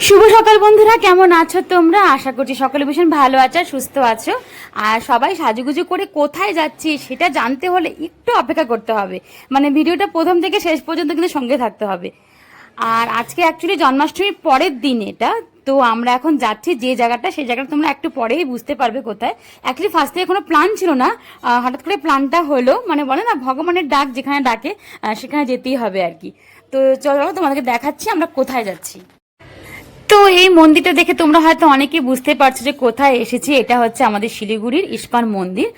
শুভ সকাল বন্ধুরা, কেমন আছো তোমরা? আশা করছি সকলে ভীষণ ভালো আছো আর সুস্থ আছো। আর সবাই সাজুগুজু করে কোথায় যাচ্ছি সেটা জানতে হলে একটু অপেক্ষা করতে হবে, মানে ভিডিওটা প্রথম থেকে শেষ পর্যন্ত কিন্তু সঙ্গে থাকতে হবে। আর আজকে অ্যাকচুয়ালি জন্মাষ্টমীর পরের দিন এটা, তো আমরা এখন যাচ্ছি যে জায়গাটা, সেই জায়গাটা তোমরা একটু পরেই বুঝতে পারবে কোথায়। অ্যাকচুয়ালি ফার্স্ট থেকে কোনো প্ল্যান ছিল না, হঠাৎ করে প্ল্যানটা হলো, মানে বলে না ভগবানের ডাক যেখানে ডাকে সেখানে যেতেই হবে আর কি। তো চলো তোমাদেরকে দেখাচ্ছি আমরা কোথায় যাচ্ছি। তো এই মন্দিরটা দেখে তোমরা হয়তো অনেকেই বুঝতে পারছো যে কোথায় এসেছি। এটা হচ্ছে আমাদের শিলিগুড়ির ইস্কন মন্দির।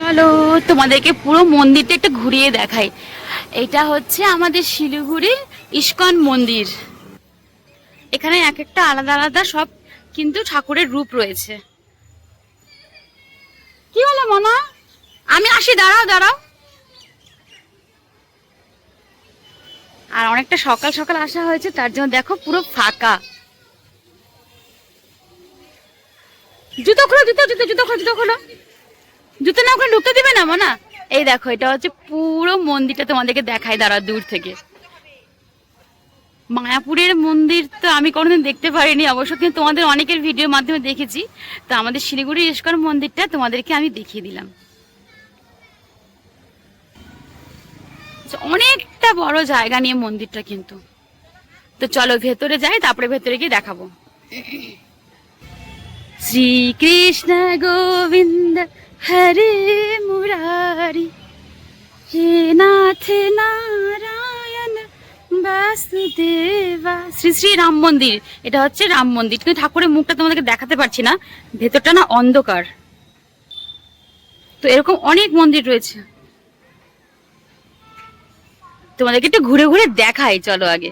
চলো তোমাদেরকে পুরো মন্দিরটা একটু ঘুরিয়ে দেখাই। এটা হচ্ছে আমাদের শিলিগুড়ির ইস্কন মন্দির। এখানে এক একটা আলাদা আলাদা সব কিন্তু ঠাকুরের রূপ রয়েছে। কি হলো মনা? আমি আসি, দাঁড়াও দাঁড়াও। আর অনেকটা সকাল সকাল আসা হয়েছে, তার জন্য দেখো পুরো ফাঁকা। জুতো খোলো, জুতো জুতো জুতো খোলো, জুতো খোলো। জুতো না ওখানে ঢুকতে দিবে না মনা। এই দেখো, এটা হচ্ছে পুরো মন্দিরটা তোমাদেরকে দেখাই দাঁড়া দূর থেকে। মায়াপুরের মন্দির তো আমি কোনোদিন দেখতে পারিনি অবশ্য, কিন্তু তোমাদের অনেকের ভিডিওর মাধ্যমে দেখেছি। তো আমাদের শিলিগুড়ির ইস্কন মন্দিরটা তোমাদেরকে আমি দেখিয়ে দিলাম। অনেকটা বড় জায়গা নিয়ে মন্দিরটা কিন্তু। তো চলো ভেতরে যাই, তারপরে ভেতরে গিয়ে দেখাবো। শ্রীকৃষ্ণ গোবিন্দ হরে মুরারি, হে নাথ নারায়ণ বাসুদেবা। শ্রী শ্রী রাম মন্দির, এটা হচ্ছে রাম মন্দির। কিন্তু ঠাকুরের মুখটা তোমাদেরকে দেখাতে পারছি না, ভেতরটা না অন্ধকার। তো এরকম অনেক মন্দির রয়েছে, তোমাদেরকে একটু ঘুরে ঘুরে দেখাই চলো আগে।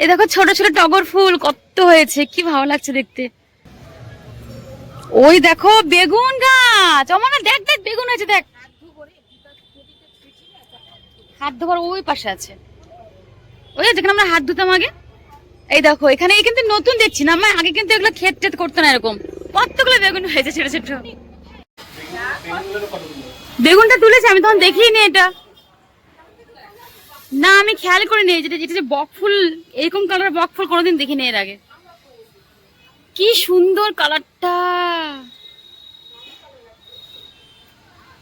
এ দেখো ছোট ছোট টগর ফুল কত হয়েছে, কি ভালো লাগছে দেখতে। ওই দেখো বেগুন গাছ, আমার দেখ দেখ বেগুন হয়েছে, দেখ হাত ধোয়ার ওই পাশে আছে, ওই যেখানে আমরা হাত ধুতাম আগে। এই দেখো এখানে, এই কিন্তু নতুন দেখছি না, আমার আগে কিন্তু এগুলো ক্ষেত টেত করতো না এরকম। কতগুলো বেগুন হয়েছে ছোট ছোট। বেগুনটা তুলেছে, আমি তখন দেখিনি এটা। না আমি খেয়াল করিনি, যেটা যেটা যে বক ফুল, এরকম কালার বক ফুল কোনোদিন দেখিনি এর আগে। কি সুন্দর কালারটা।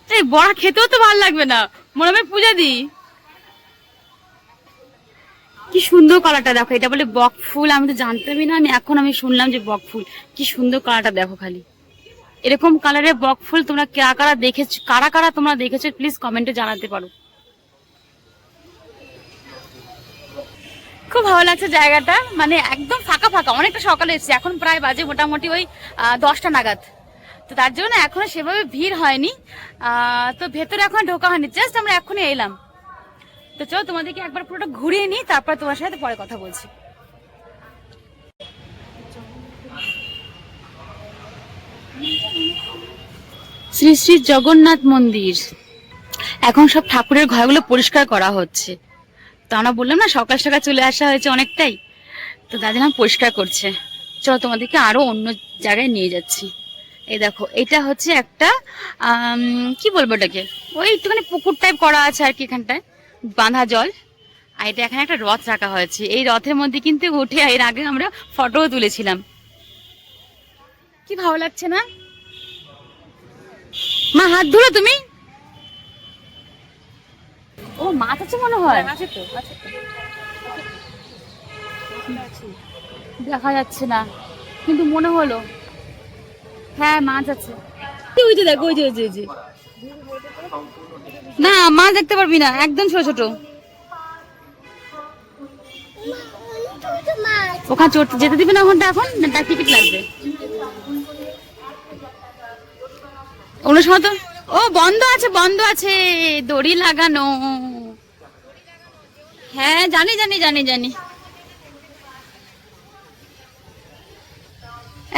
এই বড়া খেতেও তো ভালো লাগবে না, মনে হয় পূজা দিই। কি সুন্দর কালারটা দেখো, এটা বলে বক ফুল, আমি তো জানতামই না, আমি শুনলাম যে বক ফুল। কি সুন্দর কালারটা দেখো খালি। এরকম কালারের বক ফুল তোমরা কারা কারা দেখেছো, কারা কারা তোমরা দেখেছো প্লিজ কমেন্টে জানাতে পারো। খুব ভালো লাগছে জায়গাটা, মানে একদম ফাঁকা ফাঁকা। অনেকটা সকালে এসেছি, এখন প্রায় বাজে মোটামুটি ওই 10টা নাগাদ। তো তার জন্য এখনো সেভাবে ভিড় হয়নি। তো ভেতরে এখন ঢোকা হয়নি, জাস্ট আমরা এখনই এলাম। তো চলো তোমাদেরকে একবার পুরোটা ঘুরিয়ে নিই, তারপর তোমার সাথে পরে কথা বলছি। শ্রী শ্রী জগন্নাথ মন্দির। এখন সব ঠাকুরের ঘরগুলো পরিষ্কার করা হচ্ছে। তো আমরা বললাম না সকাল সকাল চলে আসা হয়েছে অনেকটাই, তো তার জন্য পরিষ্কার করছে। চলো তোমাদেরকে আরো অন্য জায়গায় নিয়ে যাচ্ছি। এই দেখো এটা হচ্ছে একটা কি বলবো এটাকে, ওই একটুখানি পুকুর টাইপ করা আছে আর কি, এখানটায় বাঁধা জল। আর এটা এখানে একটা রথ রাখা হয়েছে, এই রথের মধ্যে কিন্তু উঠে এর আগে আমরা ফটোও তুলেছিলাম। কি ভালো লাগছে না মা? হাত ধুলো তুমি? ও মাছ আছে মনে হয়, দেখা যাচ্ছে না কিন্তু মনে হলো হ্যাঁ মাছ আছে। ওই যে দেখো, ওই যে ওই যে ওই যে, না মাছ দেখতে পারবি না, একদম ছোট ছোট। ওখানে যেতে দিবি না ওখানটা, এখন না তার টিকিট লাগবে ওগুলোর সময় তো। ও বন্ধ আছে, বন্ধ আছে, দড়ি লাগানো। হ্যাঁ জানি জানি জানি জানি।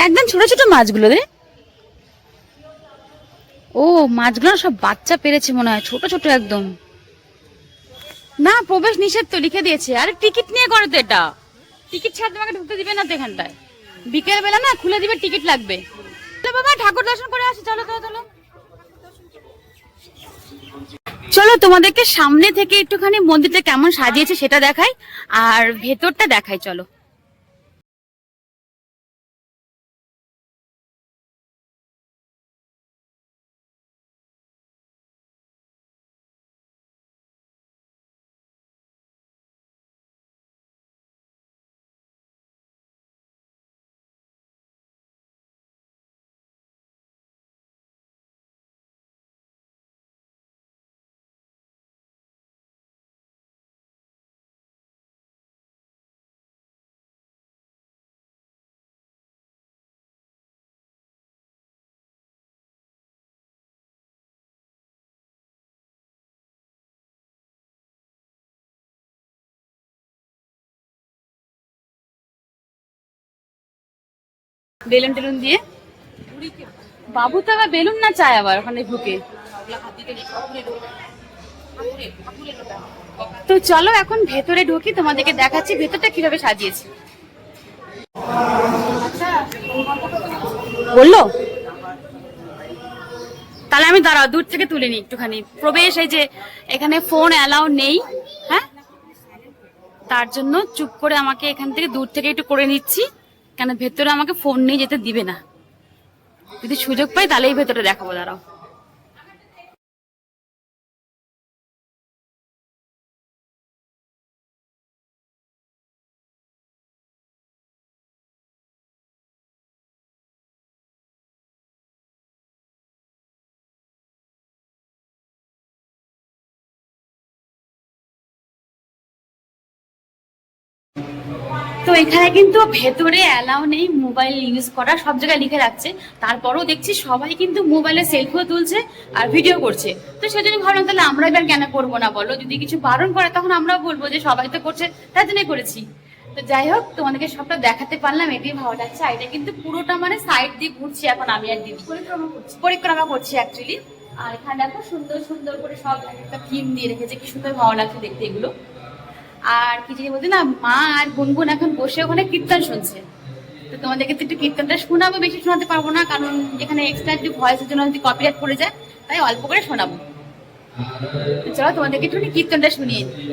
একদম ছোট ছোট মাছগুলো রে। ও মাছগুলো সব বাচ্চা পেরেছে মনে হয়, ছোট ছোট একদম। না প্রবেশ নিষেধ তো লিখে দিয়েছে, আরে টিকিট নিয়ে করে তো এটা, টিকিট ছাড়া তোমাকে ঢুকতে দিবে না তো এখানটায়। বিকেল বেলা না খুলে দিবে, টিকিট লাগবে। বাবা ঠাকুর দর্শন করে আসি, চলো চলো চলো। চলো তোমাদেরকে সামনে থেকে একটুখানি মন্দিরটা কেমন সাজিয়েছে সেটা দেখাই, আর ভেতরটা দেখাই। চলো। বেলুন টেলুন দিয়ে বাবু তো আবার বেলুন না চায় আবার ওখানে ঢুকে। তো চলো এখন ভেতরে ঢুকি, তোমাদেরকে দেখাচ্ছি ভেতরটা কিভাবে সাজিয়েছি। বললো তাহলে আমি দাঁড়াও দূর থেকে তুলে নি একটুখানি। প্রবেশ, এই যে এখানে ফোন অ্যালাউ নেই, হ্যাঁ, তার জন্য চুপ করে আমাকে এখান থেকে দূর থেকে একটু করে নিচ্ছি, কেন ভেতরে আমাকে ফোন নিয়ে যেতে দিবে না। যদি সুযোগ পাই তাহলেই ভেতরে দেখাবো, দাঁড়াও। তো এখানে কিন্তু ভেতরে অ্যালাউ নেই মোবাইল ইউজ করা, সব জায়গায় লিখে রাখছে। তারপরও দেখছি সবাই কিন্তু মোবাইলে সেলফিও তুলছে আর ভিডিও করছে। তো সেজন্য ভাবলাম তাহলে আমরা এবার কেন করবো না বলো, যদি কিছু বারণ করে তখন আমরাও বলবো যে সবাই তো করছে তার জন্যই করেছি। তো যাই হোক, তোমাদেরকে সবটা দেখাতে পারলাম, এটাই ভালো লাগছে। আর এটা কিন্তু পুরোটা মানে সাইড দিয়ে ঘুরছি এখন আমি আর দিদি, পরিক্রমা করছি অ্যাকচুয়ালি। আর এখানে দেখো সুন্দর সুন্দর করে সব একটা থিম দিয়ে রেখেছে, কি সুন্দর ভালো লাগছে দেখতে এগুলো। আর কি জিনিস বলতে না, মা আর গুনগুন এখন বসে ওখানে কীর্তন শুনছে। তো তোমাদেরকে তো একটু কীর্তনটা শোনাবো, বেশি শোনাতে পারবো না কারণ এখানে এক্সট্রা যদি ভয়েসের জন্য যদি কপিরাইট পড়ে যায়, তাই অল্প করে শোনাবো। চলো তোমাদেরকে একটু কীর্তনটা শুনিয়ে দিই।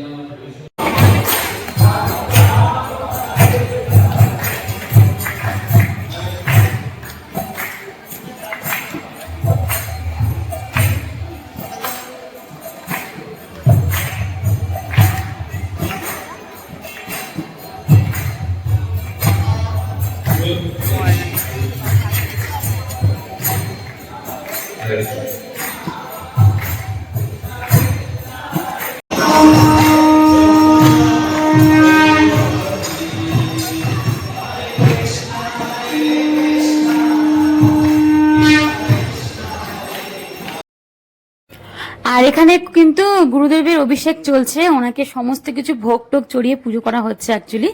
আর এখানে কিন্তু গুরুদেবের অভিষেক চলছে, ওনাকে সমস্ত কিছু ভোগ টোগ চড়িয়ে পুজো করা হচ্ছে অ্যাকচুয়ালি।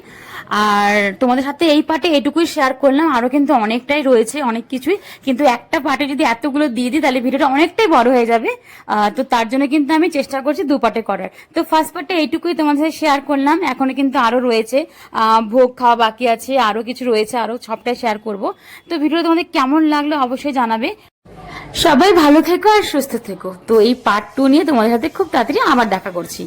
আর তোমাদের সাথে এই পার্টে এটুকুই শেয়ার করলাম, আরো কিন্তু অনেকটাই রয়েছে, অনেক কিছুই, কিন্তু একটা পার্টে যদি এতগুলো দিয়ে দিই তাহলে ভিডিওটা অনেকটাই বড় হয়ে যাবে। তো তার জন্য কিন্তু আমি চেষ্টা করছি দু পার্টে করার। তো ফার্স্ট পার্টে এইটুকুই তোমাদের সাথে শেয়ার করলাম, এখনো কিন্তু আরো রয়েছে, ভোগ খাওয়া বাকি আছে, আরো কিছু রয়েছে, আরো সবটাই শেয়ার করব। তো ভিডিও তোমাদের কেমন লাগলো অবশ্যই জানাবে। সবাই ভালো থেকো আর সুস্থ থেকো। তো এই পার্ট 2 নিয়ে তোমাদের সাথে খুব তাড়াতাড়ি আবার দেখা করছি।